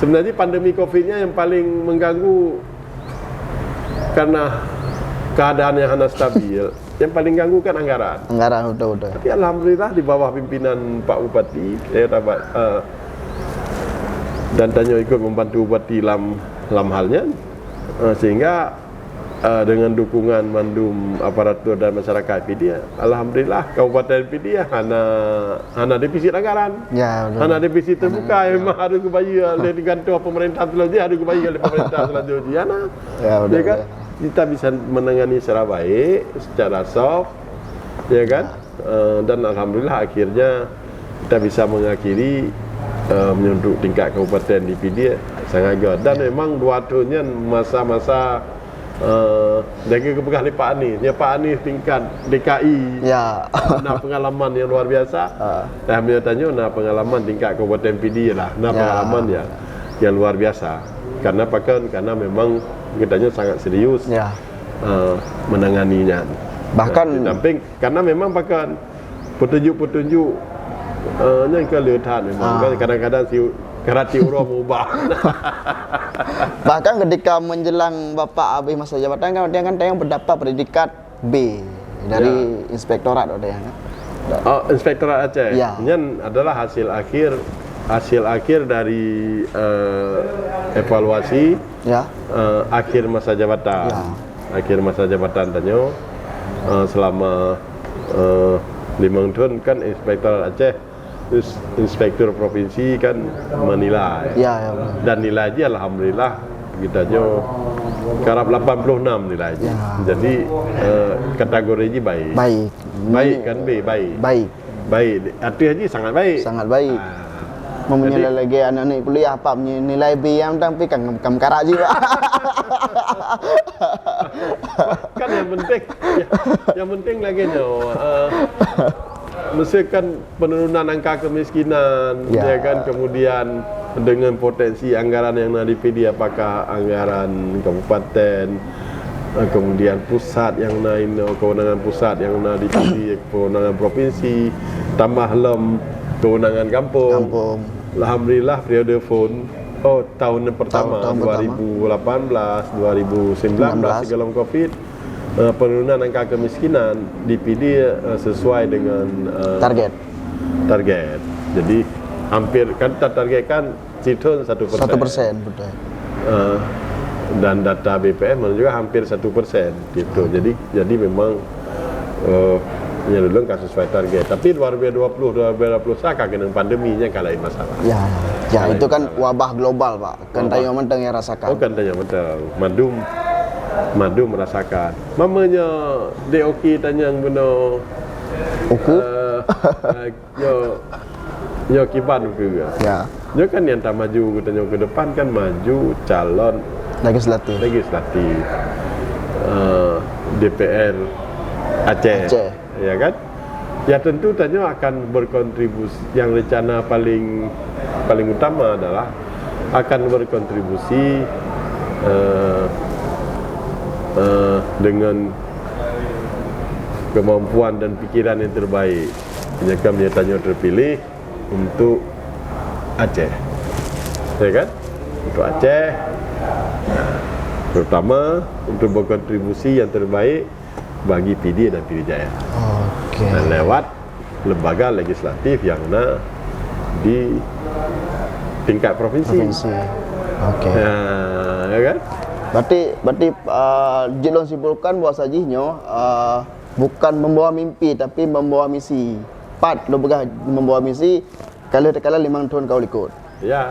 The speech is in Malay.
sebenarnya pandemi COVID-nya yang paling mengganggu karena keadaan yang hanya stabil. Yang paling ganggu kan anggaran. Anggaran udah. Tapi alhamdulillah di bawah pimpinan Pak Bupati, dan Tanyo ikut membantu Bupati dalam halnya, sehingga dengan dukungan mandum aparatur dan masyarakat PD, alhamdulillah Kabupaten PD hana defisit anggaran. Ya, hana defisit terbuka, memang harus dibayar oleh digantung pemerintah selanjutnya, harus dibayar oleh pemerintah selanjutnya. Ya kan? Kita bisa menangani secara baik, secara soft, ya kan? Dan alhamdulillah akhirnya kita bisa mengakhiri menyuntuk tingkat kabupaten di PD sangat good. Dan memang dua tahunnya masa-masa jaga kepegang Pak Anies. Ya, Pak Anies tingkat DKI. Ya. Nak pengalaman yang luar biasa. Dan tanya nak pengalaman tingkat kabupaten PD lah. Nak pengalaman yang luar biasa. Karena memang kitanya sangat serius menanganinya. Bahkan didamping karena memang bahkan petunjuk-petunjuk yang kelihatan memang kadang-kadang karati orang mengubah. Bahkan ketika menjelang Bapak habis masa jabatan kan dia kan tayang berdapat predikat B dari inspektorat ada yang. Inspektorat Aceh. Ya. Ini adalah hasil akhir dari evaluasi akhir masa jabatan. Akhir masa jabatan Tanyo selama 5 tahun kan Inspektorat Aceh, Inspektur Provinsi kan menilai. Dan nilainya alhamdulillah kita karap 86 nilainya. Jadi kategorinya baik. Baik kan baik. Artinya sangat baik. Sangat baik. Mempunyai lagi anak-anak kuliah apa nilai B yang tapi kan karak juga. Kan yang penting lagi mesti kan penurunan angka kemiskinan, ya kan, kemudian dengan potensi anggaran yang ada di PD, apakah anggaran kabupaten, kemudian pusat yang naik, kewenangan pusat yang ada di PD, kewenangan provinsi, tambah kewenangan kampung. Alhamdulillah periode tahun pertama 2018, 2019 sebelum Covid, penurunan angka kemiskinan di PD sesuai dengan target. Jadi hampir kan kita targetkan Citon 1%. 1%, betul. Dan data BPS menunjukkan hampir 1% gitu. Jadi memang menyelulung kasus sesuai target. Tapi 2020 kena pandeminya kalahin masalah. Ya itu kan wabah global, Pak. Kan tayo menteng yang rasakan. Oh, kan tayo menteng. Madu merasakan. Mamanya DOK tanya yang benar. Yo kiban juga. Yo kan yang tak maju tanya ke depan kan maju calon legislatif. DPR Aceh. Ya kan? Ya tentu tanya akan berkontribusi. Yang rencana paling utama adalah akan berkontribusi dengan kemampuan dan pikiran yang terbaik. Menyatakan Tanyo terpilih untuk Aceh, ya kan? Untuk Aceh, terutama untuk berkontribusi yang terbaik bagi PD dan PD Jaya. Dan lewat lembaga legislatif yang ada di tingkat provinsi. Ya kan? Berarti Jilon simpulkan bahwa sajinya bukan membawa mimpi tapi membawa misi. Lo membawa misi, kalau 5 tahun kau ikut. Ya.